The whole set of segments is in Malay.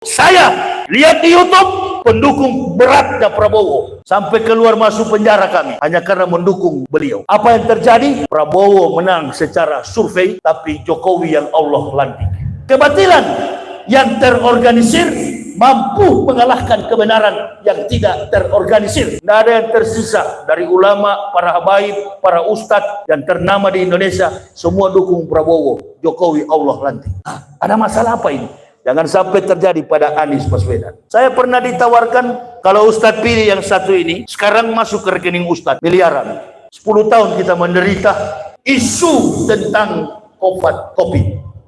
Saya lihat di YouTube pendukung beratnya Prabowo sampai keluar masuk penjara kami hanya karena mendukung beliau. Apa yang terjadi? Prabowo menang secara survei, tapi Jokowi yang Allah lantik. Kebatilan yang terorganisir mampu mengalahkan kebenaran yang tidak terorganisir. Tidak ada yang tersisa dari ulama, para habaib, para ustadz yang ternama di Indonesia, semua dukung Prabowo. Jokowi Allah lantik. Ada masalah apa ini? Jangan sampai terjadi pada Anies Baswedan. Saya pernah ditawarkan, kalau Ustadz pilih yang satu ini, sekarang masuk ke rekening Ustadz, miliaran. 10 tahun kita menderita isu tentang COVID.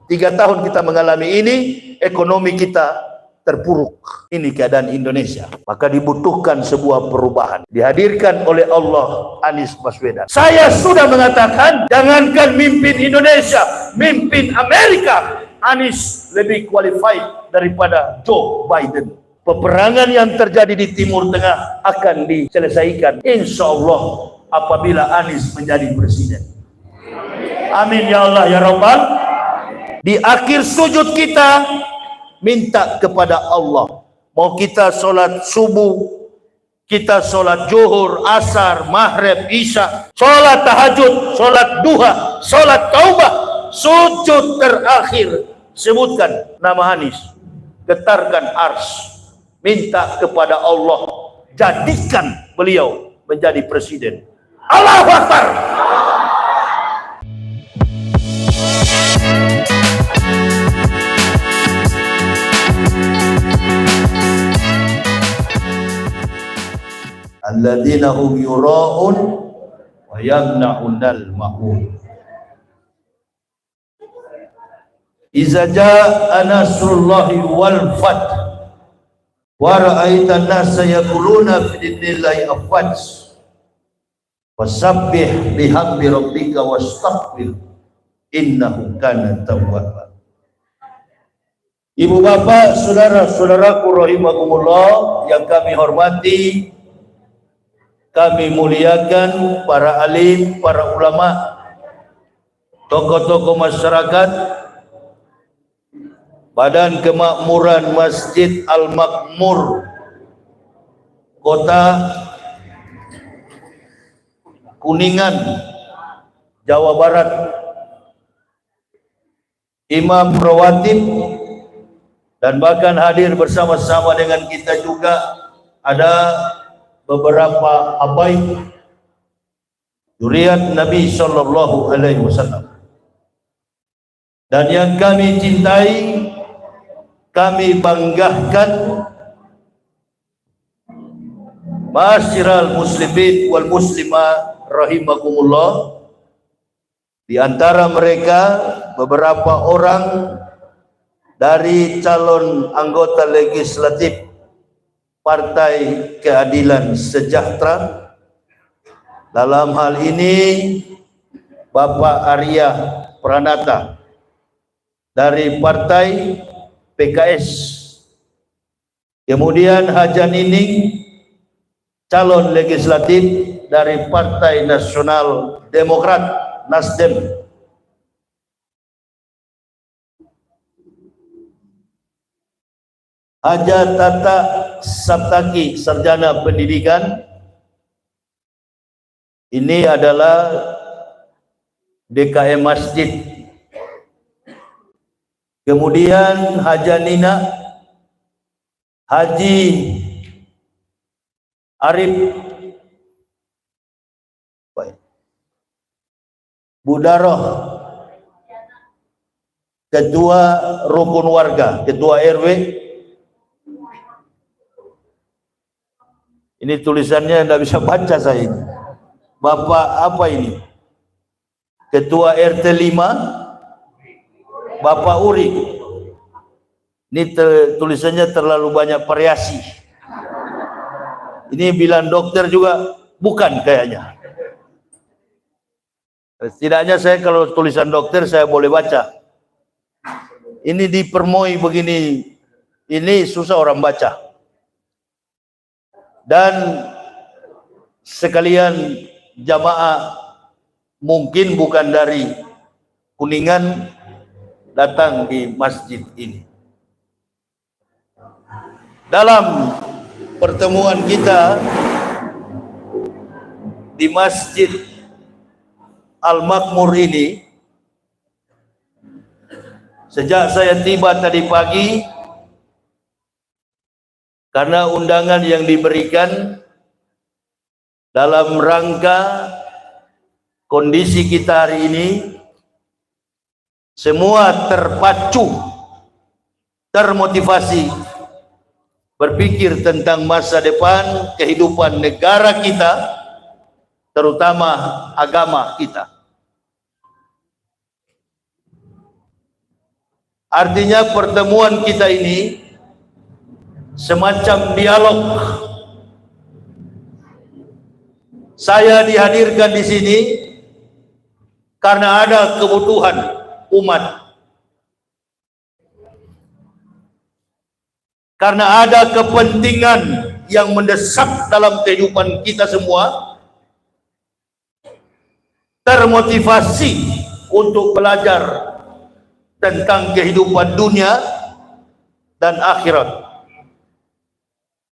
3 tahun kita mengalami ini, ekonomi kita terpuruk. Ini keadaan Indonesia. Maka dibutuhkan sebuah perubahan. Dihadirkan oleh Allah Anies Baswedan. Saya sudah mengatakan, jangankan mimpin Indonesia, mimpin Amerika, Anies lebih qualified daripada Joe Biden. Peperangan yang terjadi di Timur Tengah akan diselesaikan, insya Allah, apabila Anies menjadi presiden. Amin ya Allah ya Rabbal. Di akhir sujud kita minta kepada Allah, mau kita sholat subuh, kita sholat zuhur, asar, maghrib, isya, sholat tahajud, sholat duha, sholat taubah, sujud terakhir, sebutkan nama Anies, getarkan ars, minta kepada Allah, jadikan beliau menjadi presiden. Allahu Akbar. Alladzina hum yura'un wa yamna'unal ma'un. Iza jaa nasrullahi wal fath wa ra'aitan nasa yaquluna fi dinillahi afwaj fasabbih bihamdi rabbika wastaghfir innahu kana tawwaba. Ibu bapak, saudara-saudaraku rahimakumullah yang kami hormati, kami muliakan para alim, para ulama, tokoh-tokoh masyarakat, Badan Kemakmuran Masjid Al-Makmur Kota Kuningan, Jawa Barat, imam rawatib, dan bahkan hadir bersama-sama dengan kita juga ada beberapa habaib zuriat Nabi sallallahu alaihi wasallam. Dan yang kami cintai, kami banggakan, ma'asyiral muslimin wal muslimah rahimakumullah, di antara mereka beberapa orang dari calon anggota legislatif Partai Keadilan Sejahtera. Dalam hal ini Bapak Arya Pranata dari Partai PKS, kemudian Haja Nining, calon legislatif dari Partai Nasional Demokrat Nasdem, Haja Tata Saptaki, sarjana pendidikan, ini adalah DKM Masjid. Kemudian Haja Nina, Haji Arif Budaroh, Ketua Rukun Warga, Ketua RW. Ini tulisannya tidak bisa baca saya. Bapak apa ini? Ketua RT 5, Bapak Uri. Ini tulisannya terlalu banyak variasi. Ini bilang dokter juga bukan kayaknya. Setidaknya saya kalau tulisan dokter saya boleh baca. Ini dipermoi begini, ini susah orang baca. Dan sekalian jamaah mungkin bukan dari Kuningan datang di masjid ini. Dalam pertemuan kita di Masjid Al-Makmur ini, sejak saya tiba tadi pagi, karena undangan yang diberikan dalam rangka kondisi kita hari ini, semua terpacu, termotivasi berpikir tentang masa depan kehidupan negara kita, terutama agama kita. Artinya pertemuan kita ini semacam dialog. Saya dihadirkan di sini karena ada kebutuhan umat, karena ada kepentingan yang mendesak dalam kehidupan kita semua, termotivasi untuk belajar tentang kehidupan dunia dan akhirat.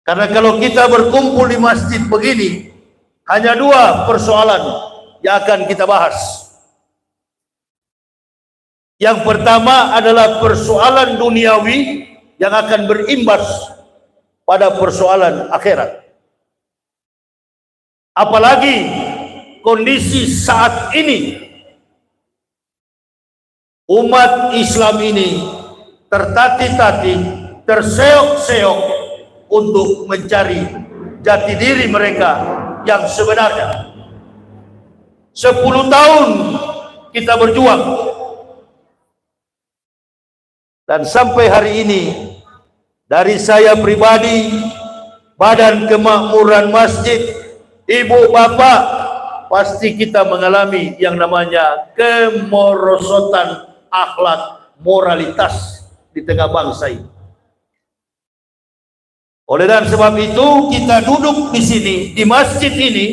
Karena kalau kita berkumpul di masjid begini, hanya dua persoalan yang akan kita bahas. Yang pertama adalah persoalan duniawi yang akan berimbas pada persoalan akhirat. Apalagi kondisi saat ini, umat Islam ini tertatih-tatih, terseok-seok untuk mencari jati diri mereka yang sebenarnya. 10 tahun kita berjuang, dan sampai hari ini, dari saya pribadi, Badan Kemakmuran Masjid, ibu bapak, pasti kita mengalami yang namanya kemerosotan akhlak moralitas di tengah bangsa ini. Oleh dan sebab itu, kita duduk di sini, di masjid ini,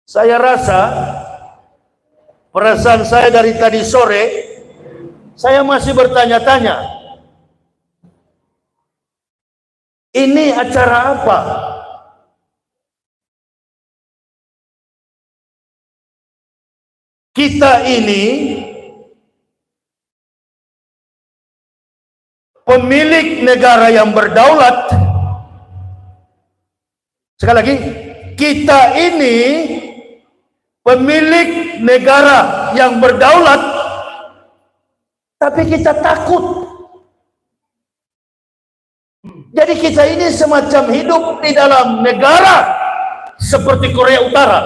saya rasa, perasaan saya dari tadi sore, saya masih bertanya-tanya, ini acara apa? Kita ini pemilik negara yang berdaulat. Sekali lagi, kita ini pemilik negara yang berdaulat, tapi kita takut. Jadi kita ini semacam hidup di dalam negara seperti Korea Utara.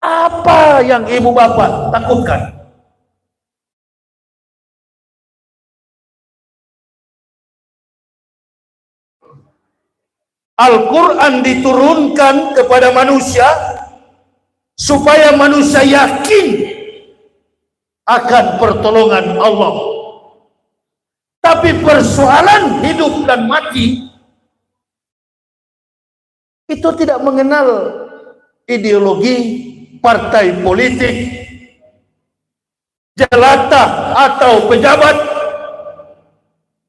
Apa yang ibu bapak takutkan? Al-Quran diturunkan kepada manusia supaya manusia yakin akan pertolongan Allah. Tapi persoalan hidup dan mati itu tidak mengenal ideologi, partai politik, jelata atau pejabat,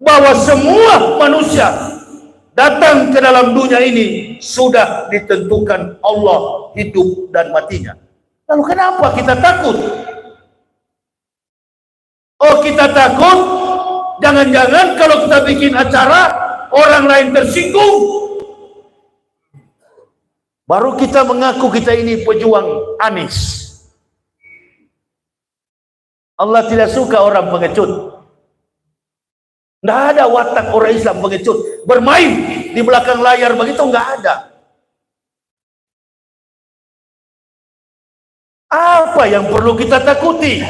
bahwa semua manusia datang ke dalam dunia ini sudah ditentukan Allah hidup dan matinya. Lalu kenapa kita takut? Oh, kita takut jangan-jangan kalau kita bikin acara orang lain tersinggung, baru kita mengaku kita ini pejuang Anies. Allah tidak suka orang pengecut. Tidak ada watak orang Islam pengecut, bermain di belakang layar begitu, nggak ada. Apa yang perlu kita takuti?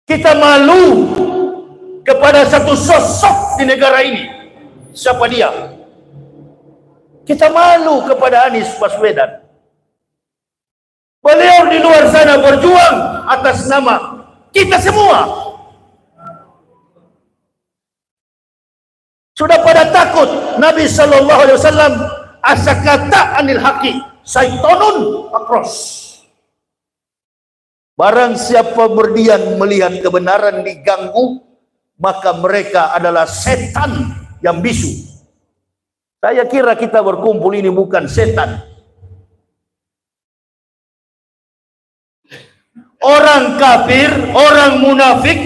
Kita malu kepada satu sosok di negara ini. Siapa dia? Kita malu kepada Anies Baswedan. Beliau di luar sana berjuang atas nama kita semua. Sudah pada takut. Nabi SAW asakata anil haqi syaitonun akros. Barang siapa berdiam melihat kebenaran diganggu, maka mereka adalah setan yang bisu. Saya kira kita berkumpul ini bukan setan. Orang kafir, orang munafik,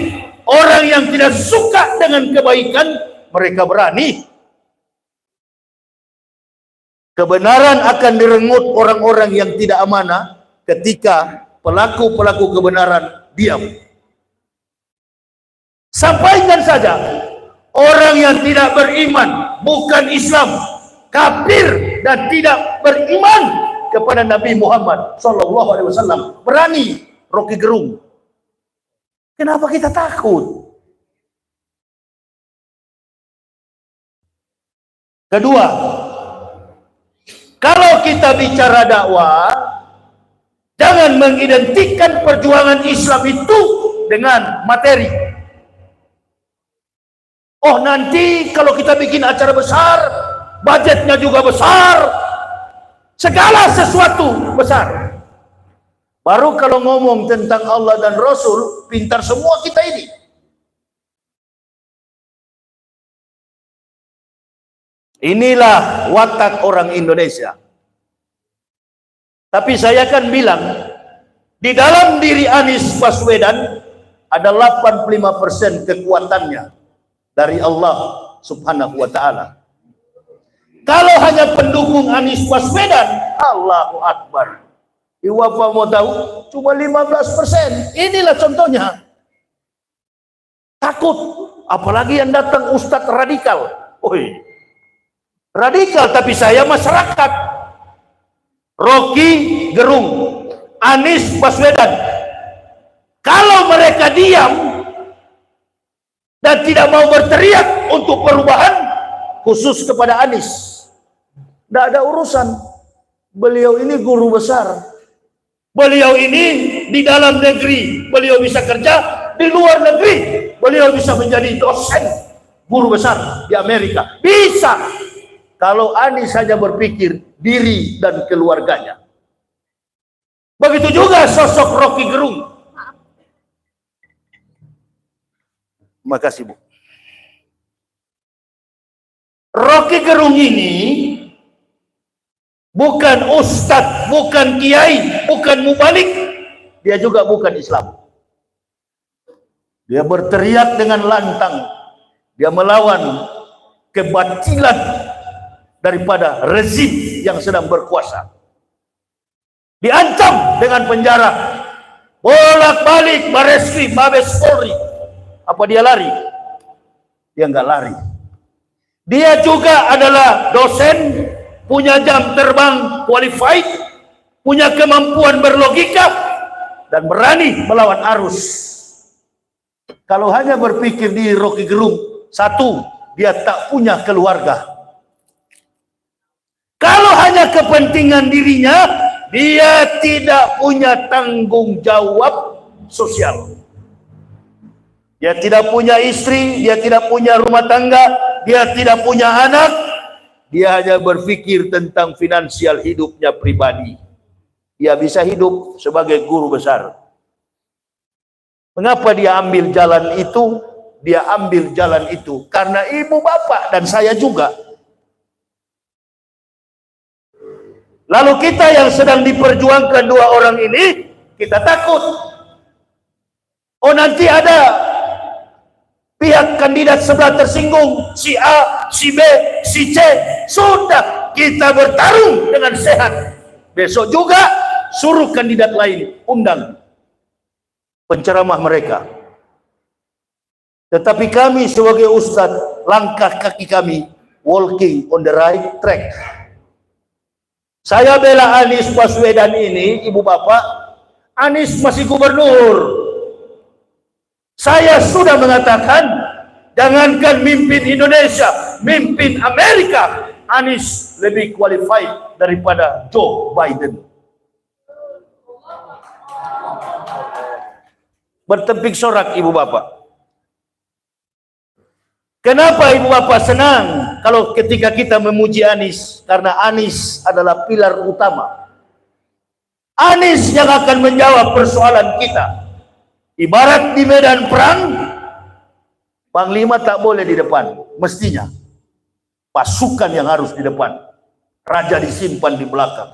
orang yang tidak suka dengan kebaikan, mereka berani. Kebenaran akan direnggut orang-orang yang tidak amanah ketika pelaku-pelaku kebenaran diam. Sampaikan saja, orang yang tidak beriman, bukan Islam, kafir dan tidak beriman kepada Nabi Muhammad SAW, berani Rocky Gerung. Kenapa kita takut? Kedua, kalau kita bicara dakwah, jangan mengidentikan perjuangan Islam itu dengan materi. Oh, nanti kalau kita bikin acara besar, budgetnya juga besar, segala sesuatu besar. Baru kalau ngomong tentang Allah dan Rasul, pintar semua kita ini. Inilah watak orang Indonesia. Tapi saya akan bilang, di dalam diri Anies Baswedan ada 85% kekuatannya dari Allah Subhanahu wa Ta'ala. Kalau hanya pendukung Anies Baswedan, Allahu Akbar. Iwapa mau tahu, cuma 15%. Inilah contohnya. Takut, apalagi yang datang ustadz radikal. Oi, radikal, tapi saya masyarakat. Rocky Gerung, Anies Baswedan. Kalau mereka diam dan tidak mau berteriak untuk perubahan, khusus kepada Anies, tidak ada urusan. Beliau ini guru besar. Beliau ini di dalam negeri, beliau bisa kerja. Di luar negeri, beliau bisa menjadi dosen, guru besar di Amerika. Bisa. Kalau Anies saja berpikir diri dan keluarganya. Begitu juga sosok Rocky Gerung. Makasih, Bu. Rocky Gerung ini bukan ustadz, bukan kiai, bukan mubalik. Dia juga bukan Islam. Dia berteriak dengan lantang. Dia melawan kebatilan daripada rezim yang sedang berkuasa. Diancam dengan penjara. Bolak-balik Bareskrim, Mabes Polri. Apa dia lari? Dia enggak lari. Dia juga adalah dosen, punya jam terbang qualified, punya kemampuan berlogika, dan berani melawan arus. Kalau hanya berpikir di Rocky Gerung, satu, dia tak punya keluarga. Kalau hanya kepentingan dirinya, dia tidak punya tanggung jawab sosial. Dia tidak punya istri, dia tidak punya rumah tangga, dia tidak punya anak. Dia hanya berpikir tentang finansial hidupnya pribadi. Dia bisa hidup sebagai guru besar. Mengapa dia ambil jalan itu? Dia ambil jalan itu karena ibu bapak dan saya juga. Lalu kita yang sedang diperjuangkan dua orang ini, kita takut. Oh, nanti ada pihak kandidat sebelah tersinggung, si A, si B, si C. Sudah, kita bertarung dengan sehat. Besok juga suruh kandidat lain, undang penceramah mereka. Tetapi kami sebagai ustadz, langkah kaki kami walking on the right track. Saya bela Anies Baswedan ini, ibu bapak. Anies masih gubernur. Saya sudah mengatakan, jangankan mimpin Indonesia, mimpin Amerika, Anies lebih qualified daripada Joe Biden. Bertepik sorak ibu bapak. Kenapa ibu bapak senang kalau ketika kita memuji Anies? Karena Anies adalah pilar utama. Anies yang akan menjawab persoalan kita. Ibarat di medan perang, Panglima tak boleh di depan, mestinya pasukan yang harus di depan, raja disimpan di belakang.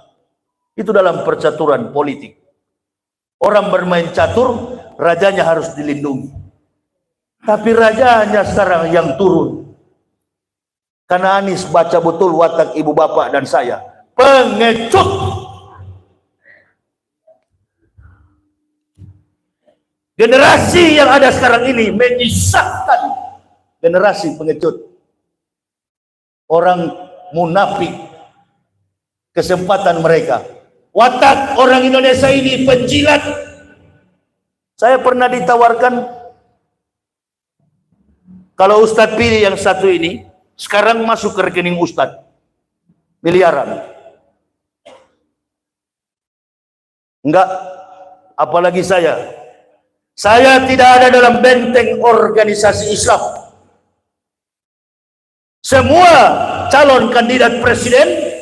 Itu dalam percaturan politik. Orang bermain catur, rajanya harus dilindungi. Tapi rajanya sekarang yang turun. Karena Anies baca betul watak ibu bapak dan saya. Pengecut. Generasi yang ada sekarang ini menyisahkan generasi pengecut. Orang munafik kesempatan mereka. Watak orang Indonesia ini penjilat. Saya pernah ditawarkan, kalau Ustadz pilih yang satu ini, sekarang masuk ke rekening Ustadz miliaran. Enggak, apalagi saya. Saya tidak ada dalam benteng organisasi Islam. Semua calon kandidat presiden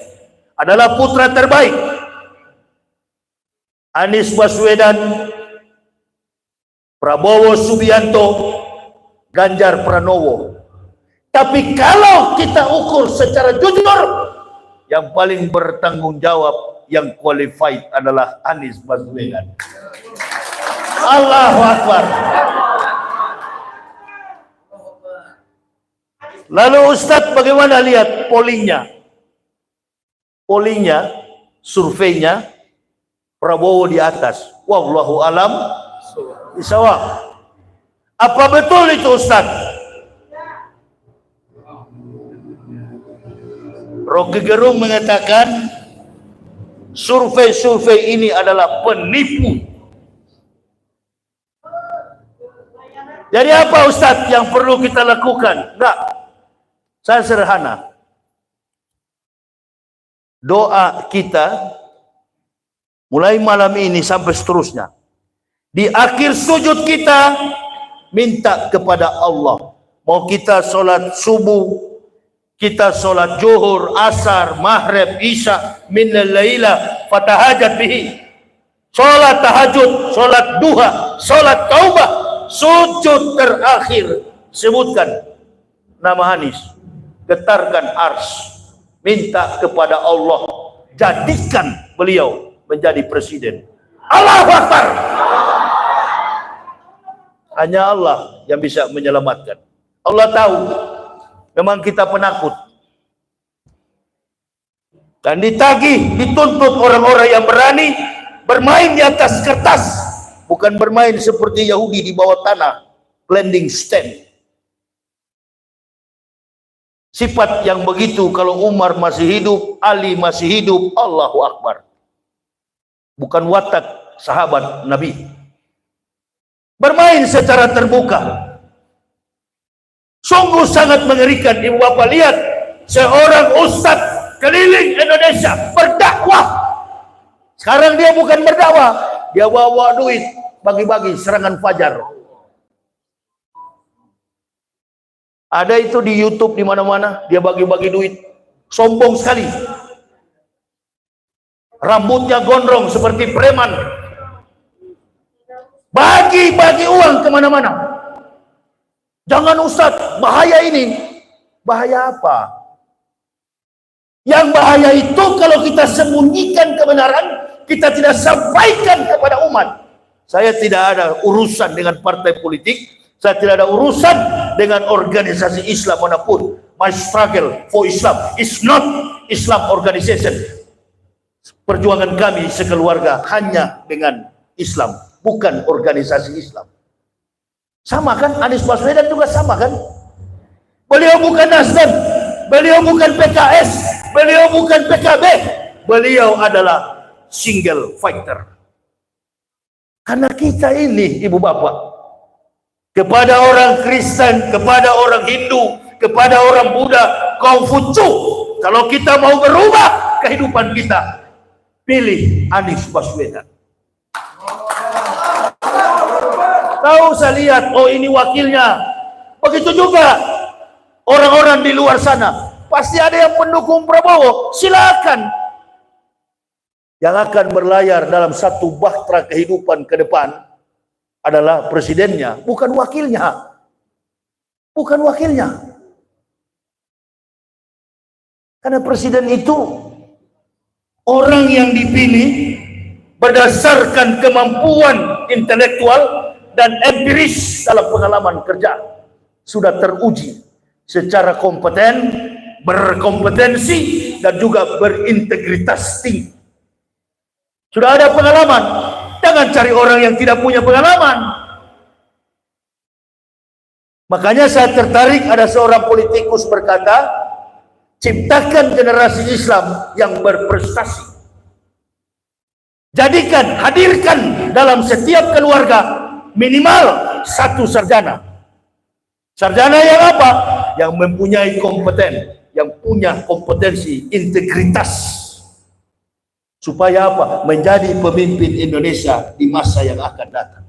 adalah putra terbaik. Anies Baswedan, Prabowo Subianto, Ganjar Pranowo. Tapi kalau kita ukur secara jujur, yang paling bertanggung jawab, yang qualified adalah Anies Baswedan. Allahu Akbar. Lalu Ustadz bagaimana lihat pollingnya? Pollingnya, surveinya, Prabowo di atas. Wallahu alam bisawab. Apa betul itu Ustadz? Rocky Gerung mengatakan survei-survei ini adalah penipu. Jadi apa Ustadz yang perlu kita lakukan? Enggak. Saya sederhana. Doa kita mulai malam ini sampai seterusnya. Di akhir sujud kita minta kepada Allah. Mau kita sholat subuh, kita sholat zuhur, asar, maghrib, isya, minal laila, fatahajat bihi. Sholat tahajud, sholat duha, sholat taubah, sujud terakhir. Sebutkan nama Anies, getarkan ars, minta kepada Allah, jadikan beliau menjadi presiden. Allahu Akbar. Hanya Allah yang bisa menyelamatkan. Allah tahu memang kita penakut, dan ditagih, dituntut orang-orang yang berani bermain di atas kertas, bukan bermain seperti Yahudi di bawah tanah, landing stand. Sifat yang begitu kalau Umar masih hidup, Ali masih hidup, Allahu Akbar. Bukan watak sahabat Nabi. Bermain secara terbuka. Sungguh sangat mengerikan. Ibu bapak lihat, seorang ustadz keliling Indonesia berdakwah. Sekarang dia bukan berdakwah, dia bawa duit, bagi-bagi serangan fajar. Ada itu di YouTube di mana-mana, dia bagi-bagi duit. Sombong sekali. Rambutnya gondrong seperti preman. Bagi-bagi uang kemana-mana. Jangan Ustadz, bahaya ini. Bahaya apa? Yang bahaya itu kalau kita sembunyikan kebenaran, kita tidak sampaikan kepada umat. Saya tidak ada urusan dengan partai politik, saya tidak ada urusan dengan organisasi Islam manapun. My struggle for Islam is not Islam organization. Perjuangan kami sekeluarga hanya dengan Islam, bukan organisasi Islam. Sama kan? Anies Baswedan juga sama kan? Beliau bukan Nasdem, beliau bukan PKS, beliau bukan PKB, beliau adalah single fighter. Karena kita ini, ibu bapak, kepada orang Kristen, kepada orang Hindu, kepada orang Buddha, Konghucu, kalau kita mau berubah kehidupan kita, pilih Anies Baswedan. Tahu saya lihat, oh ini wakilnya. Begitu juga orang-orang di luar sana, pasti ada yang pendukung Prabowo, silakan. Yang akan berlayar dalam satu bahtera kehidupan ke depan adalah presidennya, bukan wakilnya. bukan wakilnya. Karena presiden itu orang yang dipilih berdasarkan kemampuan intelektual dan empiris dalam pengalaman kerja. Sudah teruji secara kompeten, berkompetensi, dan juga berintegritas tinggi. Sudah ada pengalaman. Jangan cari orang yang tidak punya pengalaman. Makanya saya tertarik, ada seorang politikus berkata, ciptakan generasi Islam yang berprestasi. Jadikan, hadirkan dalam setiap keluarga minimal satu sarjana. Sarjana yang apa? Yang mempunyai kompeten, yang punya kompetensi, integritas. Supaya apa? Menjadi pemimpin Indonesia di masa yang akan datang.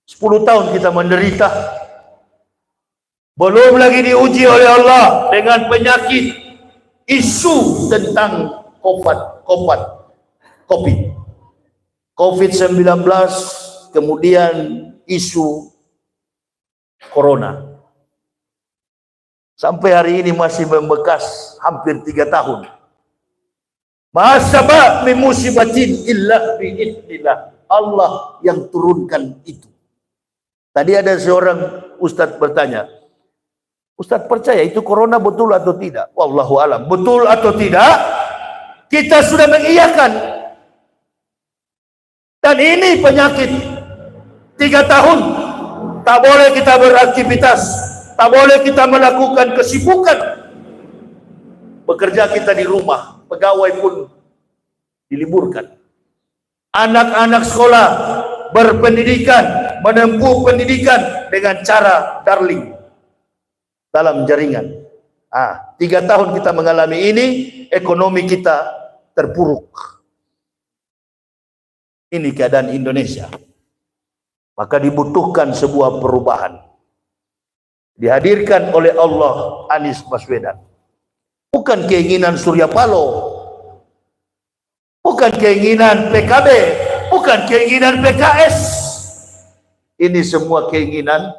10 tahun kita menderita. Belum lagi diuji oleh Allah dengan penyakit, isu tentang COVID-19, kemudian isu Corona. Sampai hari ini masih membekas hampir 3 tahun. Ma'asaba min musibatin illa bi'idnillah. Allah yang turunkan itu. Tadi ada seorang ustadz bertanya, Ustadz percaya itu corona betul atau tidak? Wallahu alam. Betul atau tidak? Kita sudah mengiyakan. Dan ini penyakit 3 tahun. Tak boleh kita beraktivitas. Tak boleh kita melakukan kesibukan. Bekerja kita di rumah. Pegawai pun diliburkan. Anak-anak sekolah berpendidikan, menempuh pendidikan dengan cara daring dalam jaringan. 3 tahun kita mengalami ini, ekonomi kita terpuruk. Ini keadaan Indonesia. Maka dibutuhkan sebuah perubahan. Dihadirkan oleh Allah Anies Baswedan. Bukan keinginan Surya Paloh. Bukan keinginan PKB. Bukan keinginan PKS. Ini semua keinginan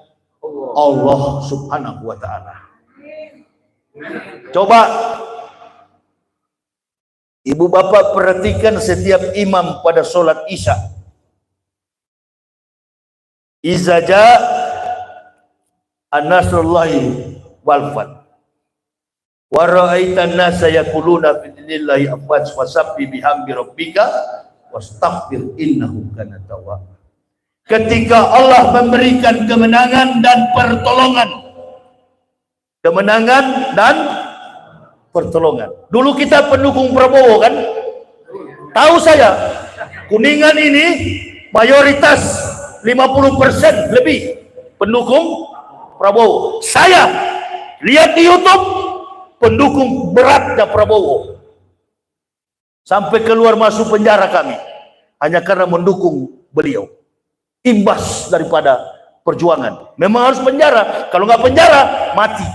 Allah Subhanahu wa ta'ala. Coba ibu bapak perhatikan setiap imam pada sholat isya. Iza jaa an-nasrullahi wal fath wa ra'aitan nasa yaquluna fi dinillahi afwaj fasabbih bihamdi rabbika wastaghfir innahu kana tawwab. Ketika Allah memberikan kemenangan dan pertolongan. Kemenangan dan pertolongan. Dulu kita pendukung Prabowo kan? Tahu saya, Kuningan ini mayoritas 50% lebih pendukung Prabowo. Saya lihat di YouTube pendukung beratnya Prabowo. Sampai keluar masuk penjara kami. Hanya karena mendukung beliau. Imbas daripada perjuangan. Memang harus penjara. Kalau nggak penjara, mati.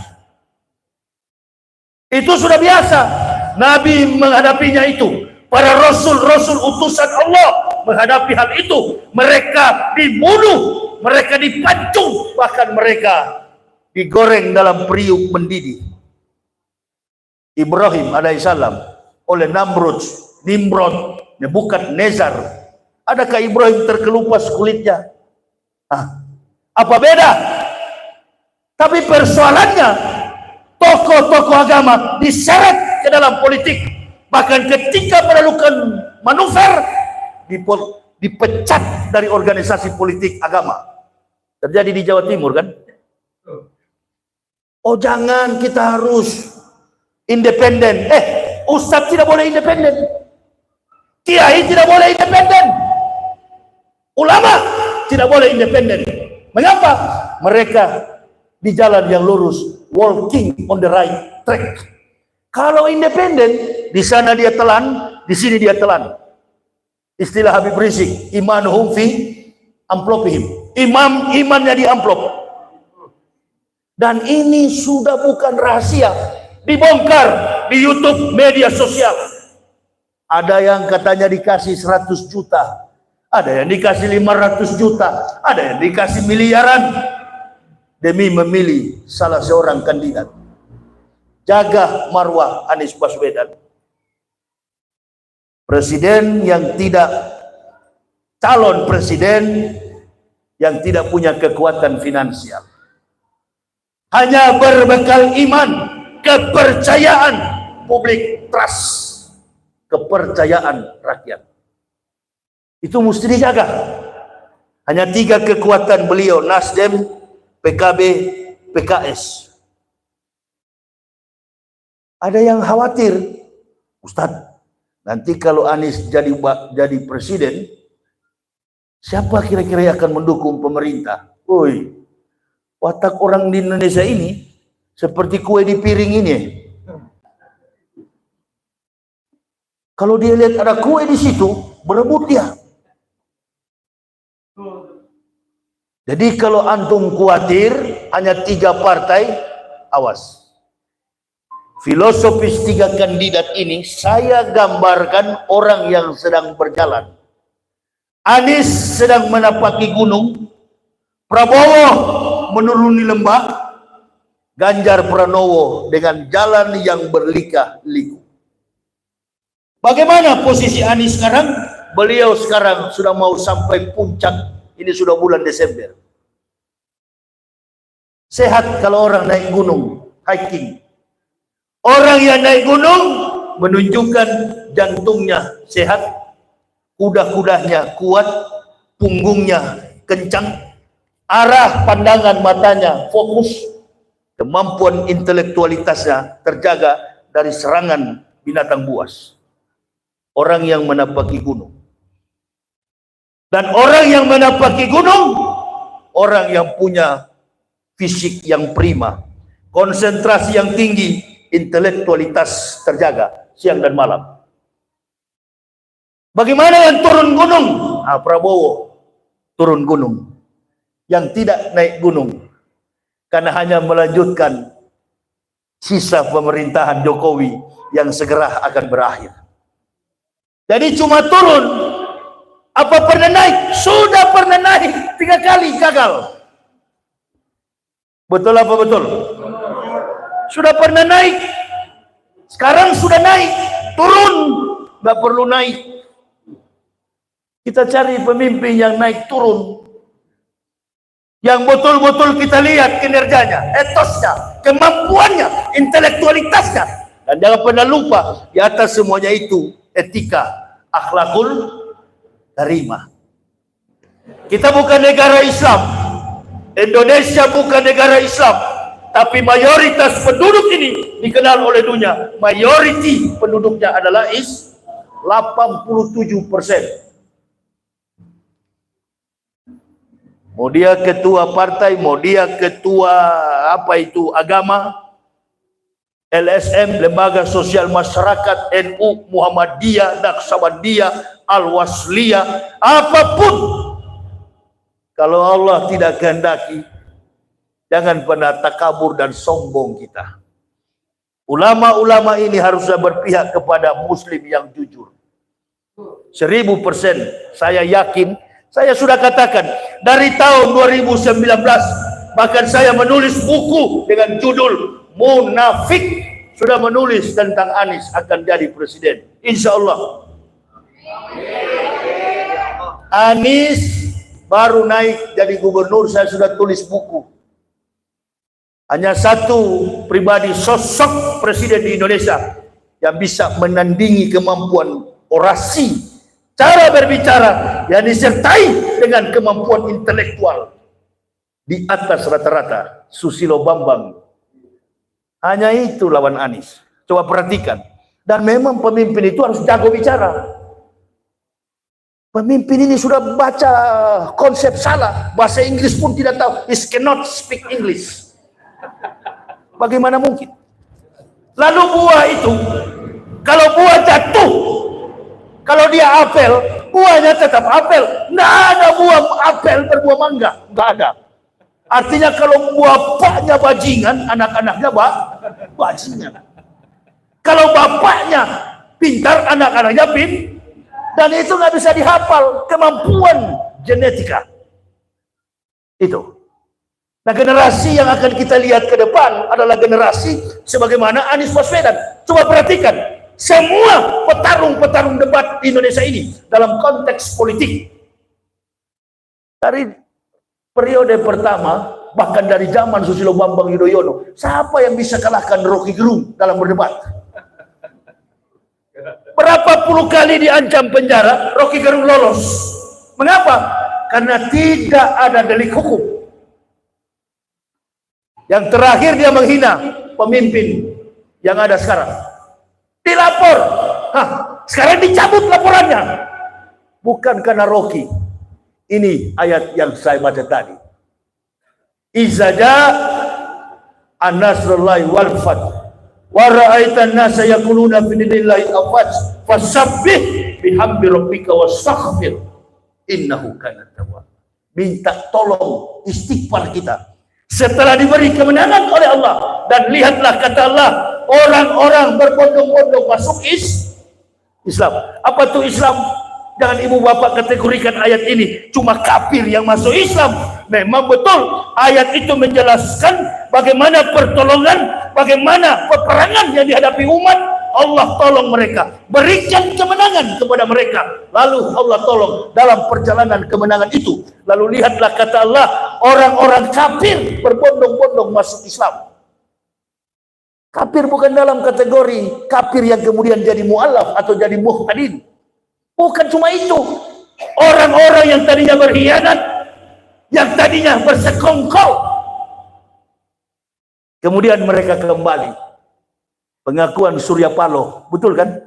Itu sudah biasa. Nabi menghadapinya itu. Para rasul-rasul utusan Allah menghadapi hal itu. Mereka dibunuh. Mereka dipancung. Bahkan mereka digoreng dalam periuk mendidih. Ibrahim alaihissalam oleh Nimrod, Nebukadnezar. Adakah Ibrahim terkelupas kulitnya? Apa beda? Tapi persoalannya tokoh-tokoh agama diseret ke dalam politik. Bahkan ketika melakukan manuver dipecat dari organisasi politik agama. Terjadi di Jawa Timur kan? Oh jangan, kita harus independen. Ustadz tidak boleh independen. Kiai tidak boleh independen. Ulama tidak boleh independen. Mengapa? Mereka di jalan yang lurus, walking on the right track. Kalau independen, di sana dia telan, di sini dia telan. Istilah Habib Rizik, imanuhum fi amplopihim. Imannya di amplop. Dan ini sudah bukan rahasia, dibongkar di YouTube, media sosial. Ada yang katanya dikasih 100 juta. Ada yang dikasih 500 juta, ada yang dikasih miliaran. demi memilih salah seorang kandidat. Jaga marwah Anies Baswedan. Presiden yang tidak, calon presiden yang tidak punya kekuatan finansial. Hanya berbekal iman, kepercayaan publik, trust, kepercayaan rakyat. Itu mesti dijaga. Hanya 3 kekuatan beliau, Nasdem, PKB, PKS. Ada yang khawatir, Ustadz, nanti kalau Anies jadi presiden, siapa kira-kira yang akan mendukung pemerintah? Woi, watak orang di Indonesia ini seperti kue di piring ini. Kalau dia lihat ada kue di situ, berebut dia. Jadi kalau antum khawatir hanya 3 partai, awas. Filosofis 3 kandidat ini saya gambarkan orang yang sedang berjalan. Anies sedang menapaki gunung, Prabowo menuruni lembah, Ganjar Pranowo dengan jalan yang berliku-liku. Bagaimana posisi Anies sekarang? Beliau sekarang sudah mau sampai puncak, ini sudah bulan Desember. Sehat kalau orang naik gunung, hiking. Orang yang naik gunung menunjukkan jantungnya sehat, kuda-kudanya kuat, punggungnya kencang, arah pandangan matanya fokus, kemampuan intelektualitasnya terjaga dari serangan binatang buas. Orang yang menapaki gunung. Dan orang yang menapaki gunung, orang yang punya fisik yang prima, konsentrasi yang tinggi, intelektualitas terjaga siang dan malam. Bagaimana yang turun gunung? Prabowo turun gunung. Yang tidak naik gunung karena hanya melanjutkan sisa pemerintahan Jokowi yang segera akan berakhir. Jadi cuma turun. Apa pernah naik? Sudah pernah naik 3 kali gagal. Betul apa betul? Sudah pernah naik, sekarang sudah naik, turun, nggak perlu naik. Kita cari pemimpin yang naik turun, yang betul-betul kita lihat kinerjanya, etosnya, kemampuannya, intelektualitasnya, dan jangan pernah lupa di atas semuanya itu etika, akhlakul karimah. Kita bukan negara Islam, Indonesia bukan negara Islam. Tapi mayoritas penduduk ini dikenal oleh dunia. Mayoriti penduduknya adalah 87%. Mau dia ketua partai, mau dia ketua agama, LSM, Lembaga Sosial Masyarakat, NU, Muhammadiyah, Naqsabandiyah, Al-Wasliyah, apapun. Kalau Allah tidak kehendaki, jangan pernah takabur dan sombong kita. Ulama-ulama ini harusnya berpihak kepada muslim yang jujur. 1000% saya yakin, saya sudah katakan dari tahun 2019, bahkan saya menulis buku dengan judul Munafik, sudah menulis tentang Anies akan jadi presiden. Insya Allah. Anies baru naik jadi gubernur, saya sudah tulis buku. Hanya satu pribadi sosok presiden di Indonesia yang bisa menandingi kemampuan orasi, cara berbicara yang disertai dengan kemampuan intelektual di atas rata-rata, Susilo Bambang. Hanya itu lawan Anies. Coba perhatikan. Dan memang pemimpin itu harus jago bicara. Pemimpin ini sudah baca konsep salah, bahasa Inggris pun tidak tahu. He cannot speak English. Bagaimana mungkin? Lalu buah itu, kalau buah jatuh, kalau dia apel, buahnya tetap apel. Nggak ada buah apel berbuah mangga, nggak ada. Artinya kalau bapaknya bajingan, anak-anaknya bajingan. Kalau bapaknya pintar, anak-anaknya pintar. Dan itu nggak bisa dihafal, kemampuan genetika. Itu. Nah, generasi yang akan kita lihat ke depan adalah generasi sebagaimana Anies Baswedan. Coba perhatikan, semua petarung-petarung debat di Indonesia ini dalam konteks politik. Dari periode pertama, bahkan dari zaman Susilo Bambang Yudhoyono, siapa yang bisa kalahkan Rocky Gerung dalam berdebat? Berapa puluh kali diancam penjara, Rocky Gerung lolos. Mengapa? Karena tidak ada delik hukum. Yang terakhir dia menghina pemimpin yang ada sekarang. Dilapor. Sekarang dicabut laporannya. Bukan karena Rocky. Ini ayat yang saya baca tadi. Iza jaa an-nasrullahi wal fath wa ra'aitan nasa yaquluna fi dinillahi afwaj fasabbih bihamdi rabbika wastaghfir innahu kana tawwab. Minta tolong istighfar kita setelah diberi kemenangan oleh Allah. Dan lihatlah, kata Allah, orang-orang berbondong-bondong masuk Islam. Apa tuh Islam? Jangan ibu bapak kategorikan ayat ini cuma kafir yang masuk Islam. Memang betul ayat itu menjelaskan bagaimana pertolongan, bagaimana peperangan yang dihadapi umat. Allah tolong mereka, berikan kemenangan kepada mereka. Lalu Allah tolong dalam perjalanan kemenangan itu. Lalu lihatlah, kata Allah, orang-orang kafir berbondong-bondong masuk Islam. Kafir bukan dalam kategori kafir yang kemudian jadi mu'alaf atau jadi muhtadin. Bukan cuma itu. Orang-orang yang tadinya berkhianat, yang tadinya bersekongkol, kemudian mereka kembali. Pengakuan Surya Paloh, betul kan?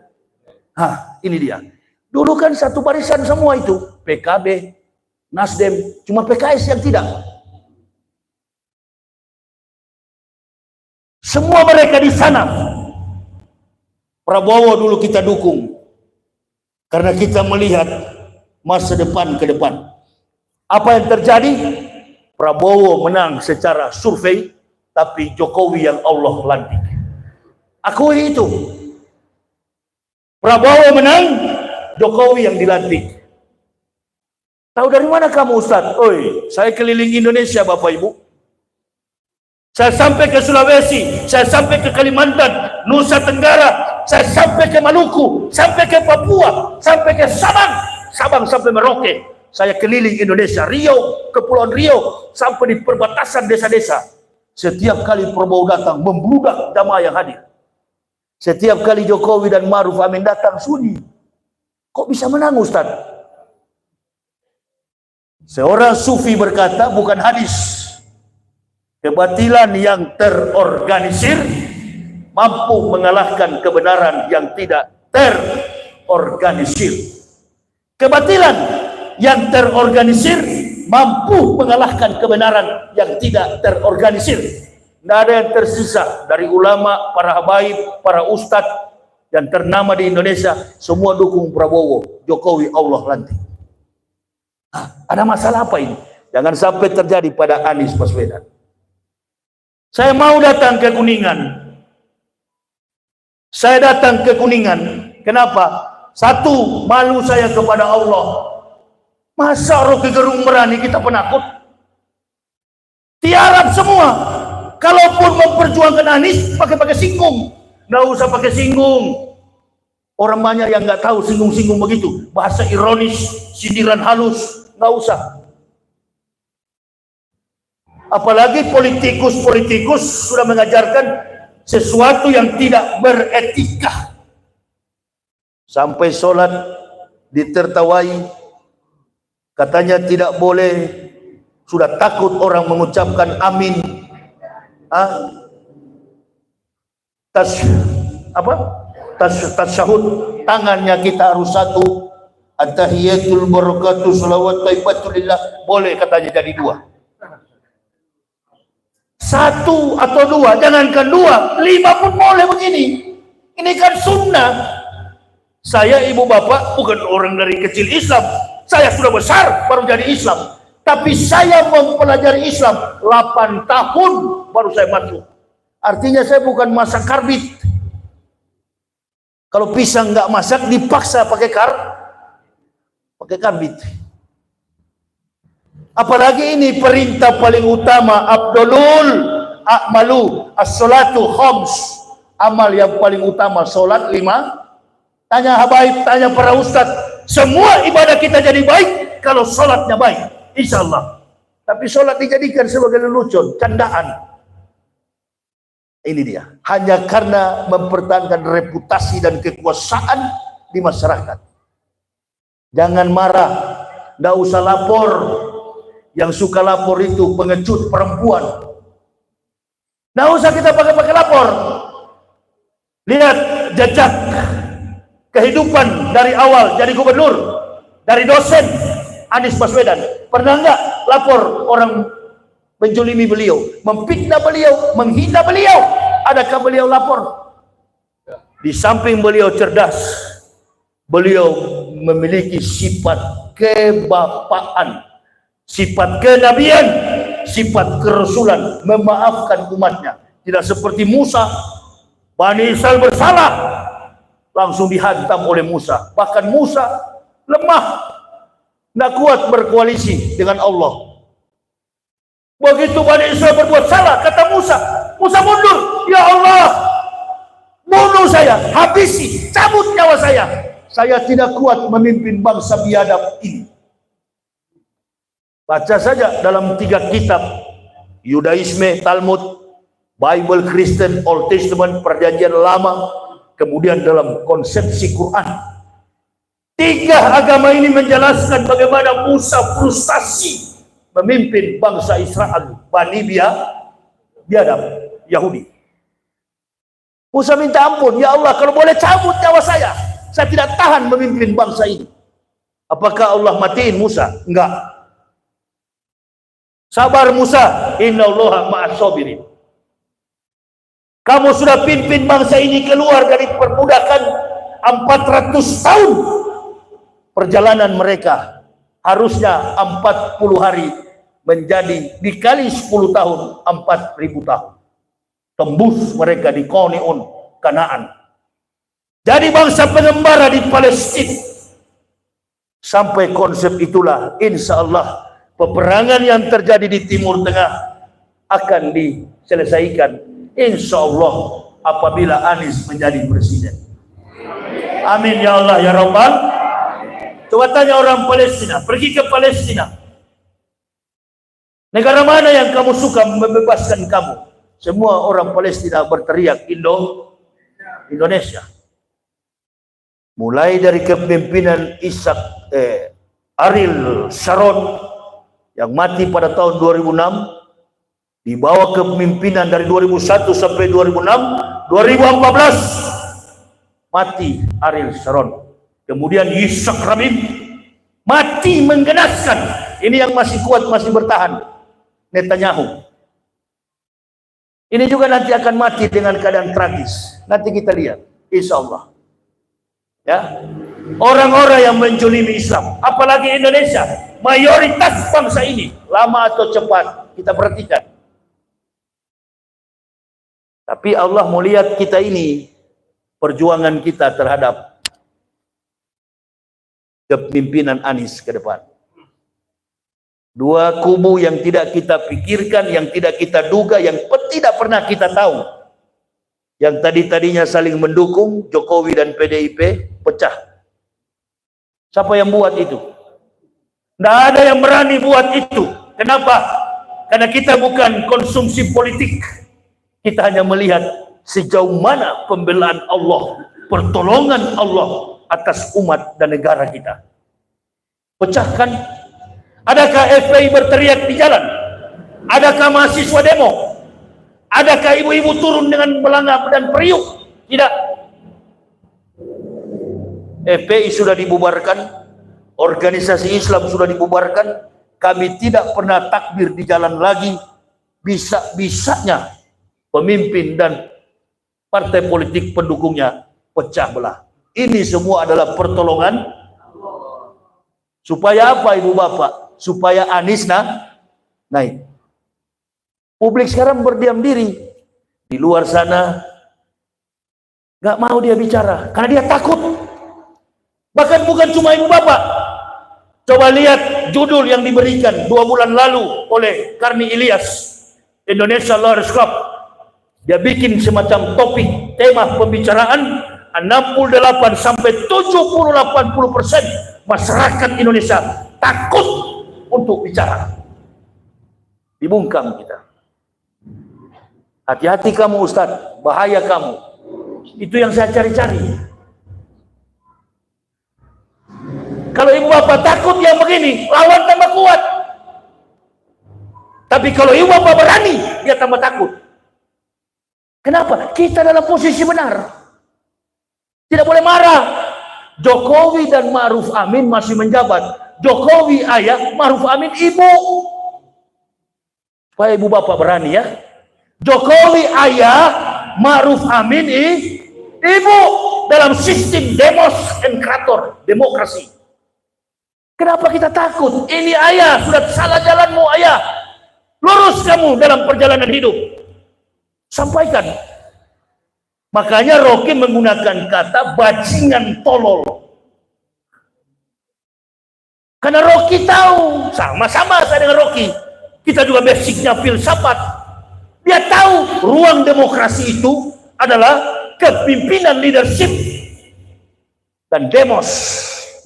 Ini dia. Dulu kan satu barisan semua itu, PKB, Nasdem, cuma PKS yang tidak. Semua mereka di sana. Prabowo dulu kita dukung, karena kita melihat masa depan ke depan. Apa yang terjadi? Prabowo menang secara survei, tapi Jokowi yang Allah lantik. Akui itu. Prabowo menang, Jokowi yang dilantik. Tahu dari mana kamu, Ustaz? Oi, saya keliling Indonesia, Bapak Ibu. Saya sampai ke Sulawesi, saya sampai ke Kalimantan, Nusa Tenggara, saya sampai ke Maluku, sampai ke Papua, sampai ke Sabang sampai Merauke. Saya keliling Indonesia, Riau, Kepulauan Riau, sampai di perbatasan desa-desa. Setiap kali Prabowo datang, membludak jamaah yang hadir. Setiap kali Jokowi dan Maruf Amin datang, sunyi. Kok bisa menang, Ustaz? Seorang sufi berkata, bukan hadis. Kebatilan yang terorganisir mampu mengalahkan kebenaran yang tidak terorganisir. Kebatilan yang terorganisir mampu mengalahkan kebenaran yang tidak terorganisir. Tidak ada yang tersisa dari ulama, para habaib, para ustadz yang ternama di Indonesia, semua dukung Prabowo, Jokowi Allah lantik. Ada masalah apa ini? Jangan sampai terjadi pada Anies Baswedan. Saya mau datang ke Kuningan. Saya datang ke Kuningan. Kenapa? Satu, malu saya kepada Allah. Masa Rocky Gerung berani kita penakut? Tiarap semua. Kalaupun memperjuangkan Anies, pakai singgung. Nggak usah pakai singgung. Orang banyak yang nggak tahu singgung-singgung begitu. Bahasa ironis, sindiran halus, nggak usah. Apalagi politikus sudah mengajarkan sesuatu yang tidak beretika. Sampai sholat ditertawai, katanya tidak boleh, sudah takut orang mengucapkan amin. Tasyahud, tangannya kita harus satu. At-tahiyatul barakatuh salawat thayyibatulillah, boleh katanya jadi dua. Satu atau dua, jangankan dua, 5 pun boleh begini. Ini kan sunnah. Saya ibu bapak bukan orang dari kecil Islam. Saya sudah besar baru jadi Islam. Tapi saya mempelajari Islam 8 tahun baru saya masuk. Artinya saya bukan masak karbit. Kalau pisang nggak masak dipaksa pakai karbit. Apalagi ini perintah paling utama, Abdulul a'malu as-salatu khams. Amal yang paling utama solat 5. Tanya habaib, tanya para ustaz, semua ibadah kita jadi baik kalau solatnya baik, insyaallah. Tapi solat dijadikan sebagai lelucon, candaan. Ini dia, hanya karena mempertahankan reputasi dan kekuasaan di masyarakat. Jangan marah, nggak usah lapor. Yang suka lapor itu pengecut perempuan. Nggak usah kita pakai lapor. Lihat jejak kehidupan dari awal jadi gubernur, dari dosen Anies Baswedan. Pernah nggak lapor orang menjolimi beliau, memfitnah beliau, menghina beliau? Adakah beliau lapor? Di samping beliau cerdas, beliau memiliki sifat kebapaan, sifat kenabian, sifat kerasulan, memaafkan umatnya. Tidak seperti Musa, Bani Israel bersalah, langsung dihantam oleh Musa. Bahkan Musa lemah, tidak kuat berkoalisi dengan Allah. Begitu Bani Israel berbuat salah, kata Musa, Musa mundur. Ya Allah, bunuh saya, habisi, cabut nyawa saya. Saya tidak kuat memimpin bangsa biadab ini. Baca saja dalam 3 kitab, Yudaisme, Talmud, Bible Kristen, Old Testament, Perjanjian Lama, kemudian dalam konsepsi Quran. 3 agama ini menjelaskan bagaimana Musa frustasi memimpin bangsa Israel, Bani biadab, Yahudi. Musa minta ampun, ya Allah, kalau boleh cabut nyawa saya tidak tahan memimpin bangsa ini. Apakah Allah matiin Musa? Enggak. Sabar Musa, innallaha ma'as sabirin. Kamu sudah pimpin bangsa ini keluar dari perbudakan 400 tahun perjalanan mereka. Harusnya 40 hari menjadi dikali 10 tahun, 4.000 tahun. Tembus mereka di Qoni'un, Kanaan. Jadi bangsa pengembara di Palestina. Sampai konsep itulah, insya Allah, peperangan yang terjadi di Timur Tengah akan diselesaikan, insya Allah, apabila Anies menjadi presiden. Amin ya Allah ya Rabbal. Coba tanya orang Palestina, pergi ke Palestina. Negara mana yang kamu suka membebaskan kamu? Semua orang Palestina berteriak Indonesia. Mulai dari kepemimpinan Ariel Sharon yang mati pada tahun 2006, dibawa kepemimpinan dari 2001 sampai 2006, 2014 mati Ariel Sharon. Kemudian Yitzhak Rabin mati menggenaskan. Ini yang masih kuat, masih bertahan, Netanyahu. Ini juga nanti akan mati dengan keadaan tragis. Nanti kita lihat, insya Allah. Ya, orang-orang yang menjolimi Islam, apalagi Indonesia, mayoritas bangsa ini, lama atau cepat kita perhatikan. Tapi Allah mau lihat kita ini, perjuangan kita terhadap kepemimpinan Anies ke depan. 2 kubu yang tidak kita pikirkan, yang tidak kita duga, yang tidak pernah kita tahu. Yang tadinya saling mendukung, Jokowi dan PDIP, pecah. Siapa yang buat itu? Tidak ada yang berani buat itu. Kenapa? Karena kita bukan konsumsi politik. Kita hanya melihat sejauh mana pembelaan Allah, pertolongan Allah atas umat dan negara kita. Pecahkan. Adakah FPI berteriak di jalan? Adakah mahasiswa demo? Adakah ibu-ibu turun dengan belangap dan periuk? Tidak. FPI sudah dibubarkan, organisasi Islam sudah dibubarkan. Kami tidak pernah takbir di jalan lagi. Bisa-bisanya pemimpin dan partai politik pendukungnya pecah belah. Ini semua adalah pertolongan. Supaya apa ibu bapak? Supaya Anies naik. Publik sekarang berdiam diri. Di luar sana nggak mau dia bicara karena dia takut. Bahkan bukan cuma ibu bapak, Coba lihat judul yang diberikan 2 bulan lalu oleh Karni Ilyas, Indonesia Lawyers Club. Dia bikin semacam topik, tema pembicaraan, 68 sampai 70-80% masyarakat Indonesia takut untuk bicara. Dibungkam kita. Hati-hati kamu Ustadz, bahaya kamu. Itu yang saya cari-cari. Kalau ibu bapak takut yang begini, lawan tambah kuat. Tapi kalau ibu bapak berani, dia tambah takut. Kenapa? Kita dalam posisi benar. Tidak boleh marah. Jokowi dan Ma'ruf Amin masih menjabat. Jokowi ayah, Ma'ruf Amin ibu. Supaya ibu bapak berani ya. Jokowi ayah, Ma'ruf Amin ibu. Dalam sistem demos and krator, demokrasi. Kenapa kita takut? Ini ayah, sudah salah jalanmu ayah. Lurus kamu dalam perjalanan hidup. Sampaikan. Makanya Rocky menggunakan kata bajingan tolol. Karena Rocky tahu, sama-sama saya dengan Rocky. Kita juga basicnya filsafat. Dia tahu ruang demokrasi itu adalah kepimpinan leadership dan demos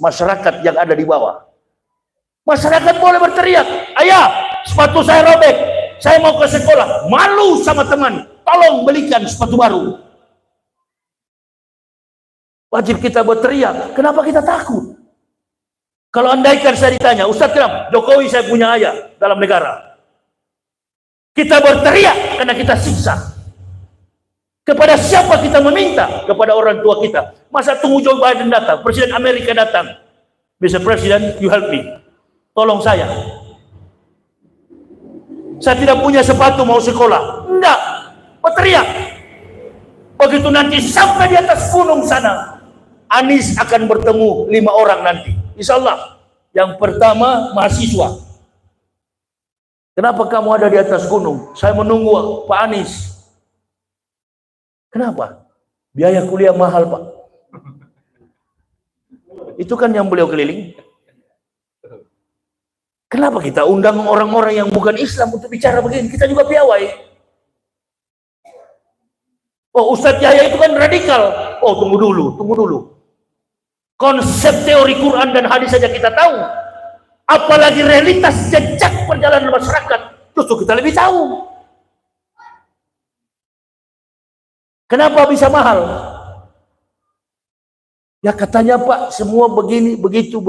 masyarakat yang ada di bawah. Masyarakat boleh berteriak, ayah sepatu saya robek, saya mau ke sekolah, malu sama teman, tolong belikan sepatu baru. Wajib kita berteriak. Kenapa kita takut? Kalau andaikan saya ditanya, Ustadz kenapa? Jokowi saya punya ayah dalam negara. Kita berteriak karena kita siksa. Kepada siapa kita meminta? Kepada orang tua kita. Masa tunggu Joe Biden datang, Presiden Amerika datang. Mr. President, you help me. Tolong saya. Saya tidak punya sepatu mau sekolah. Enggak. Berteriak. Begitu nanti sampai di atas gunung sana, Anies akan bertemu 5 orang nanti. Insya Allah. Yang pertama mahasiswa. Kenapa kamu ada di atas gunung? Saya menunggu Pak Anies. Kenapa? Biaya kuliah mahal, Pak. Itu kan yang beliau keliling. Kenapa kita undang orang-orang yang bukan Islam untuk bicara begini? Kita juga piawai. Oh, Ustadz Yahya itu kan radikal. Oh, tunggu dulu. Konsep teori Quran dan hadis saja kita tahu. Apalagi realitas jejak perjalanan masyarakat, justru kita lebih tahu. Kenapa bisa mahal? Ya katanya Pak, semua begini, begitu.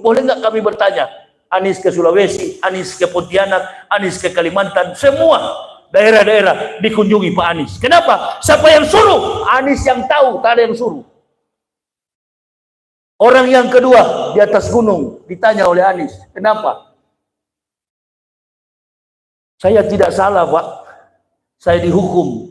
Boleh nggak kami bertanya? Anies ke Sulawesi, Anies ke Pontianak, Anies ke Kalimantan, semua daerah-daerah dikunjungi Pak Anies. Kenapa? Siapa yang suruh? Anies yang tahu, tak ada yang suruh. Orang yang kedua di atas gunung ditanya oleh Anies, kenapa? Saya tidak salah Pak, saya dihukum